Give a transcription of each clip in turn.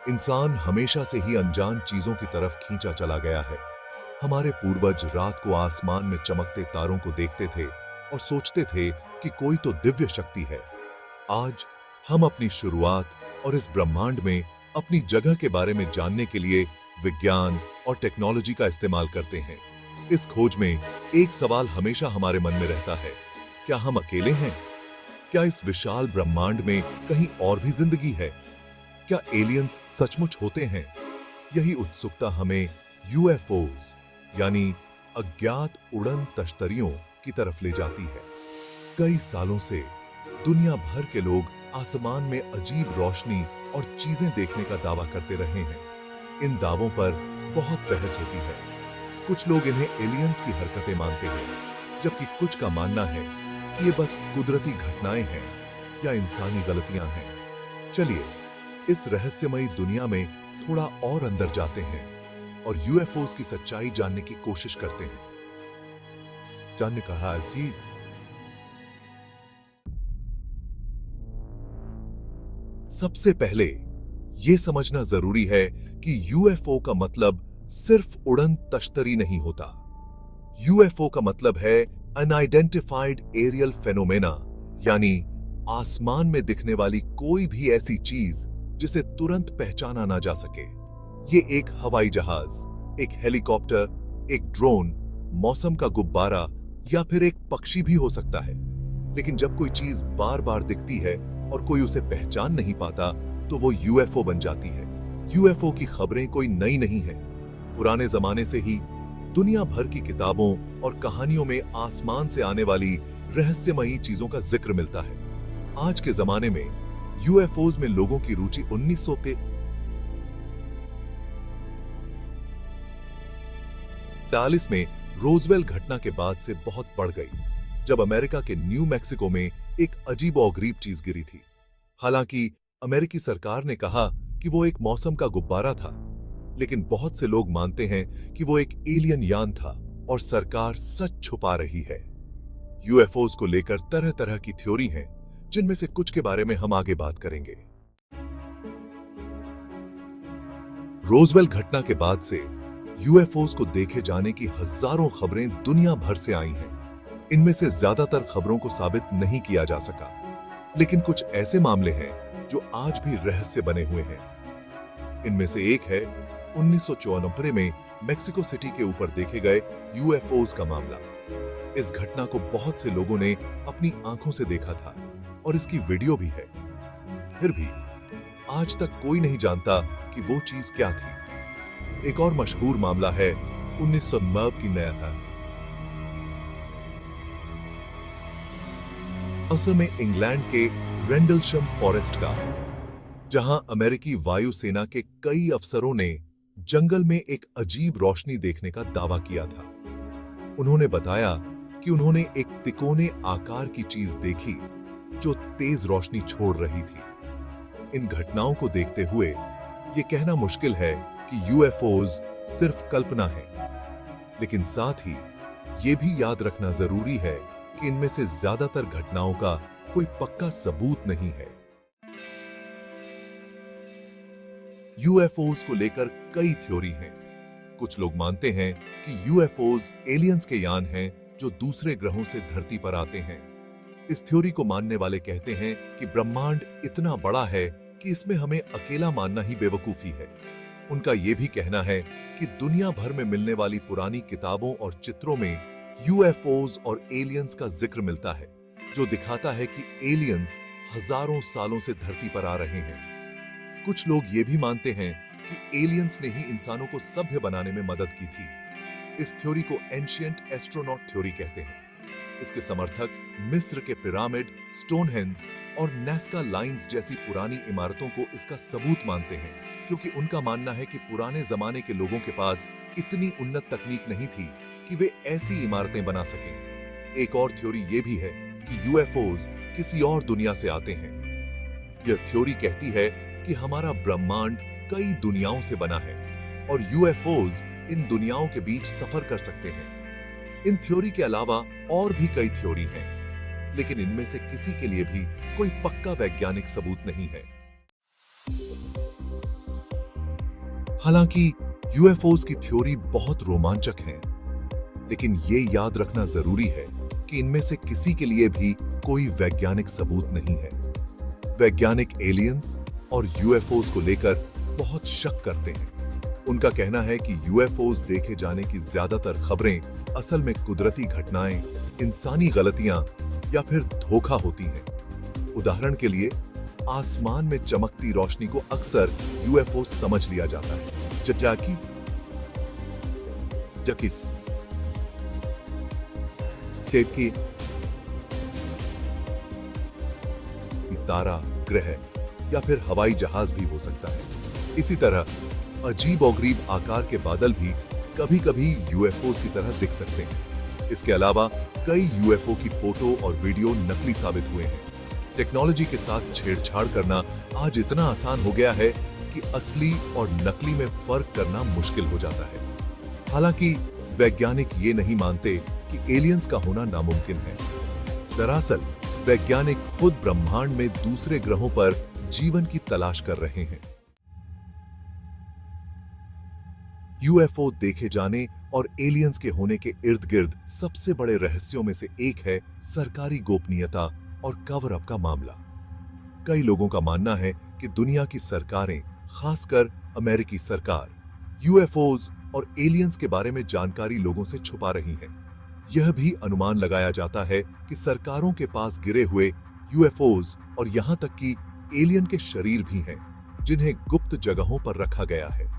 इंसान हमेशा से ही अनजान चीजों की तरफ खींचा चला गया है। हमारे पूर्वज रात को आसमान में चमकते तारों को देखते थे और सोचते थे कि कोई तो दिव्य शक्ति है। आज हम अपनी शुरुआत और इस ब्रह्मांड में अपनी जगह के बारे में जानने के लिए विज्ञान और टेक्नोलॉजी का इस्तेमाल करते हैं। इस खोज में एक सवाल हमेशा हमारे मन में रहता है, क्या हम अकेले हैं? क्या इस विशाल ब्रह्मांड में कहीं और भी जिंदगी है? क्या एलियंस सचमुच होते हैं? यही उत्सुकता हमें यूएफओज यानी अज्ञात उड़न तश्तरियों की तरफ ले जाती है। कई सालों से दुनिया भर के लोग आसमान में अजीब रोशनी और चीजें देखने का दावा करते रहे हैं। इन दावों पर बहुत बहस होती है। कुछ लोग इन्हें एलियंस की हरकतें मानते हैं, जबकि कुछ का मानना है कि ये बस कुदरती घटनाएं हैं या इंसानी गलतियां हैं। चलिए इस रहस्यमयी दुनिया में थोड़ा और अंदर जाते हैं और यूएफओज की सच्चाई जानने की कोशिश करते हैं। जानने कहा ऐसी सबसे पहले यह समझना जरूरी है कि यूएफओ का मतलब सिर्फ उड़न तश्तरी नहीं होता। यूएफओ का मतलब है अनआइडेंटिफाइड एरियल फेनोमेना, यानी आसमान में दिखने वाली कोई भी ऐसी चीज जिसे तुरंत पहचाना ना जा सके। ये एक हवाई जहाज, एक हेलीकॉप्टर, एक ड्रोन, मौसम का गुब्बारा या फिर एक पक्षी भी हो सकता है। लेकिन जब कोई चीज बार बार दिखती है और कोई उसे पहचान नहीं पाता, तो वो यूएफओ बन जाती है। यूएफओ की खबरें कोई नई नहीं है। पुराने जमाने से ही दुनिया भर की किताबों और कहानियों में आसमान से आने वाली रहस्यमयी चीजों का जिक्र मिलता है। आज के जमाने में यूएफओज में लोगों की रुचि 1900 के 40 में रोजवेल घटना के बाद से बहुत बढ़ गई, जब अमेरिका के न्यू मैक्सिको में एक अजीबोगरीब चीज गिरी थी। हालांकि अमेरिकी सरकार ने कहा कि वो एक मौसम का गुब्बारा था, लेकिन बहुत से लोग मानते हैं कि वो एक एलियन यान था और सरकार सच छुपा रही है। यूएफओज को लेकर तरह तरह की थ्योरी हैं, जिनमें से कुछ के बारे में हम आगे बात करेंगे। रोजवेल घटना के बाद से यूएफओज को देखे जाने की हजारों खबरें दुनिया भर से आई हैं। इनमें से ज्यादातर खबरों को साबित नहीं किया जा सका, लेकिन कुछ ऐसे मामले हैं जो आज भी रहस्य बने हुए हैं। इनमें से एक है 1994 में मेक्सिको सिटी के ऊपर देखे गए यूएफओज का मामला। इस घटना को बहुत से लोगों ने अपनी आंखों से देखा था और इसकी वीडियो भी है। फिर भी आज तक कोई नहीं जानता कि वो चीज क्या थी। एक और मशहूर मामला है 1990 की नया था। असल में इंग्लैंड के रेंडलशम फॉरेस्ट का, जहां अमेरिकी वायुसेना के कई अफसरों ने जंगल में एक अजीब रोशनी देखने का दावा किया था। उन्होंने बताया कि उन्होंने एक तिकोने आकार की चीज देखी जो तेज रोशनी छोड़ रही थी। इन घटनाओं को देखते हुए यह कहना मुश्किल है कि यूएफओज सिर्फ कल्पना है, लेकिन साथ ही यह भी याद रखना जरूरी है कि इनमें से ज्यादातर घटनाओं का कोई पक्का सबूत नहीं है। यूएफओज को लेकर कई थ्योरी हैं। कुछ लोग मानते हैं कि यूएफओज एलियंस के यान हैं जो दूसरे ग्रहों से धरती पर आते हैं। इस थ्योरी को मानने वाले कहते हैं कि ब्रह्मांड इतना बड़ा है कि इसमें हमें अकेला मानना ही बेवकूफी है। उनका यह भी कहना है कि दुनिया भर में मिलने वाली पुरानी किताबों और चित्रों में यूएफओज और एलियंस का जिक्र मिलता है, जो दिखाता है कि एलियंस हजारों सालों से धरती पर आ रहे हैं। कुछ लोग ये भी मानते हैं कि एलियंस ने ही इंसानों को सभ्य बनाने में मदद की थी। इस थ्योरी को एंशिएंट एस्ट्रोनॉट थ्योरी कहते हैं। इसके समर्थक मिस्र के पिरामिड, स्टोनहेंज और नाज़का लाइन्स जैसी पुरानी इमारतों को इसका सबूत मानते हैं, क्योंकि उनका मानना है कि पुराने जमाने के लोगों के पास इतनी उन्नत तकनीक नहीं थी कि वे ऐसी इमारतें बना सकें। एक और थ्योरी यह भी है कि यूएफओज किसी और दुनिया से आते हैं। यह थ्योरी कहती है कि हमारा ब्रह्मांड कई दुनियाओं से बना है और यूएफओज इन दुनियाओं के बीच सफर कर सकते हैं। इन थ्योरी के अलावा और भी कई थ्योरी हैं, लेकिन इनमें से किसी के लिए भी कोई पक्का वैज्ञानिक सबूत नहीं है। हालांकि यूएफओज की थ्योरी बहुत रोमांचक है, लेकिन ये याद रखना जरूरी है कि इनमें से किसी के लिए भी कोई वैज्ञानिक सबूत नहीं है। वैज्ञानिक एलियंस और यूएफओज को लेकर बहुत शक करते हैं। उनका कहना है कि यूएफओज देखे जाने की ज्यादातर खबरें असल में कुदरती घटनाएं, इंसानी गलतियां या फिर धोखा होती हैं। उदाहरण के लिए, आसमान में चमकती रोशनी को अक्सर यूएफओ समझ लिया जाता है, जबकि की तारा, ग्रह या फिर हवाई जहाज भी हो सकता है। इसी तरह अजीब और गरीब आकार के बादल भी कभी-कभी यूएफओज की तरह दिख सकते हैं। इसके अलावा कई यूएफओ की फोटो और वीडियो नकली साबित हुए हैं। टेक्नोलॉजी के साथ छेड़छाड़ करना आज इतना आसान हो गया है कि असली और नकली में फर्क करना मुश्किल हो जाता है। हालांकि वैज्ञानिक ये नहीं मानते कि एलियंस का होना नामुमकिन है। दरअसल वैज्ञानिक खुद ब्रह्मांड में दूसरे ग्रहों पर जीवन की तलाश कर रहे हैं। यूएफओ देखे जाने और एलियंस के होने के इर्द गिर्द सबसे बड़े रहस्यों में से एक है सरकारी गोपनीयता और कवर अप का मामला। कई लोगों का मानना है कि दुनिया की सरकारें, खासकर अमेरिकी सरकार, यूएफओज और एलियंस के बारे में जानकारी लोगों से छुपा रही है। यह भी अनुमान लगाया जाता है कि सरकारों के पास गिरे हुए यूएफओज और यहां तक कि एलियन के शरीर भी हैं, जिन्हें गुप्त जगहों पर रखा गया है।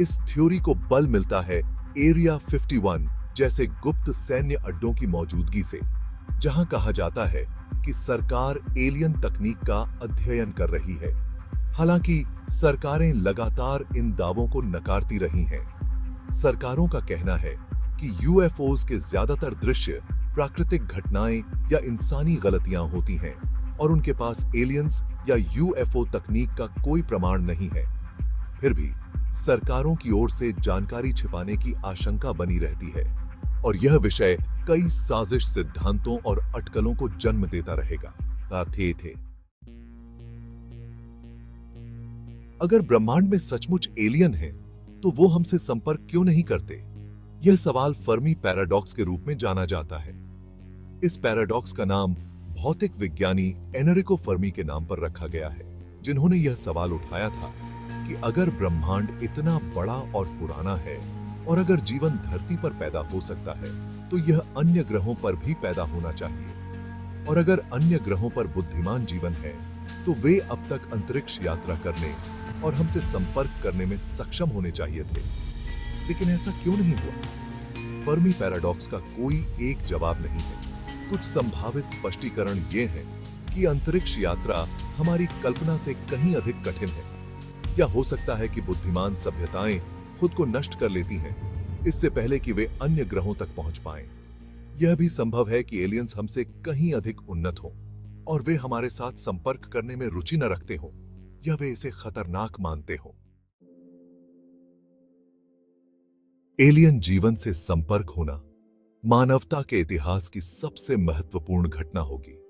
इस थ्योरी को बल मिलता है एरिया 51 जैसे गुप्त सैन्य अड्डों की मौजूदगी से, जहां कहा जाता है कि सरकार एलियन तकनीक का अध्ययन कर रही है। हालांकि सरकारें लगातार इन दावों को नकारती रही हैं। सरकारों का कहना है कि यूएफओज के ज्यादातर दृश्य प्राकृतिक घटनाएं या इंसानी गलतियां होती हैं और उनके पास एलियंस या यूएफओ तकनीक का कोई प्रमाण नहीं है। फिर भी सरकारों की ओर से जानकारी छिपाने की आशंका बनी रहती है और यह विषय कई साजिश सिद्धांतों और अटकलों को जन्म देता रहेगा। अगर ब्रह्मांड में सचमुच एलियन है, तो वो हमसे संपर्क क्यों नहीं करते? यह सवाल फर्मी पैराडॉक्स के रूप में जाना जाता है। इस पैराडॉक्स का नाम भौतिक विज्ञानी एनरिको फर्मी के नाम पर रखा गया है, जिन्होंने यह सवाल उठाया था कि अगर ब्रह्मांड इतना बड़ा और पुराना है और अगर जीवन धरती पर पैदा हो सकता है, तो यह अन्य ग्रहों पर भी पैदा होना चाहिए। और अगर अन्य ग्रहों पर बुद्धिमान जीवन है, तो वे अब तक अंतरिक्ष यात्रा करने और हमसे संपर्क करने में सक्षम होने चाहिए थे। लेकिन ऐसा क्यों नहीं हुआ? फर्मी पैराडॉक्स का कोई एक जवाब नहीं है। कुछ संभावित स्पष्टीकरण ये हैं कि अंतरिक्ष यात्रा हमारी कल्पना से कहीं अधिक कठिन है, या हो सकता है कि बुद्धिमान सभ्यताएं खुद को नष्ट कर लेती हैं इससे पहले कि वे अन्य ग्रहों तक पहुंच पाएं। यह भी संभव है कि एलियंस हमसे कहीं अधिक उन्नत हों और वे हमारे साथ संपर्क करने में रुचि न रखते हों, या वे इसे खतरनाक मानते हों। एलियन जीवन से संपर्क होना मानवता के इतिहास की सबसे महत्वपूर्ण घटना होगी।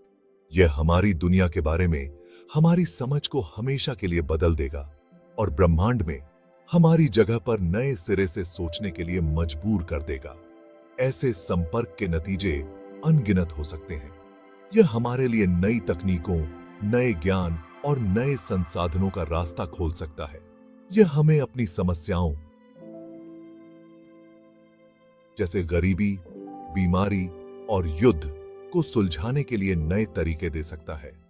यह हमारी दुनिया के बारे में हमारी समझ को हमेशा के लिए बदल देगा और ब्रह्मांड में हमारी जगह पर नए सिरे से सोचने के लिए मजबूर कर देगा। ऐसे संपर्क के नतीजे अनगिनत हो सकते हैं। यह हमारे लिए नई तकनीकों, नए ज्ञान और नए संसाधनों का रास्ता खोल सकता है। यह हमें अपनी समस्याओं जैसे गरीबी, बीमारी और युद्ध को सुलझाने के लिए नए तरीके दे सकता है।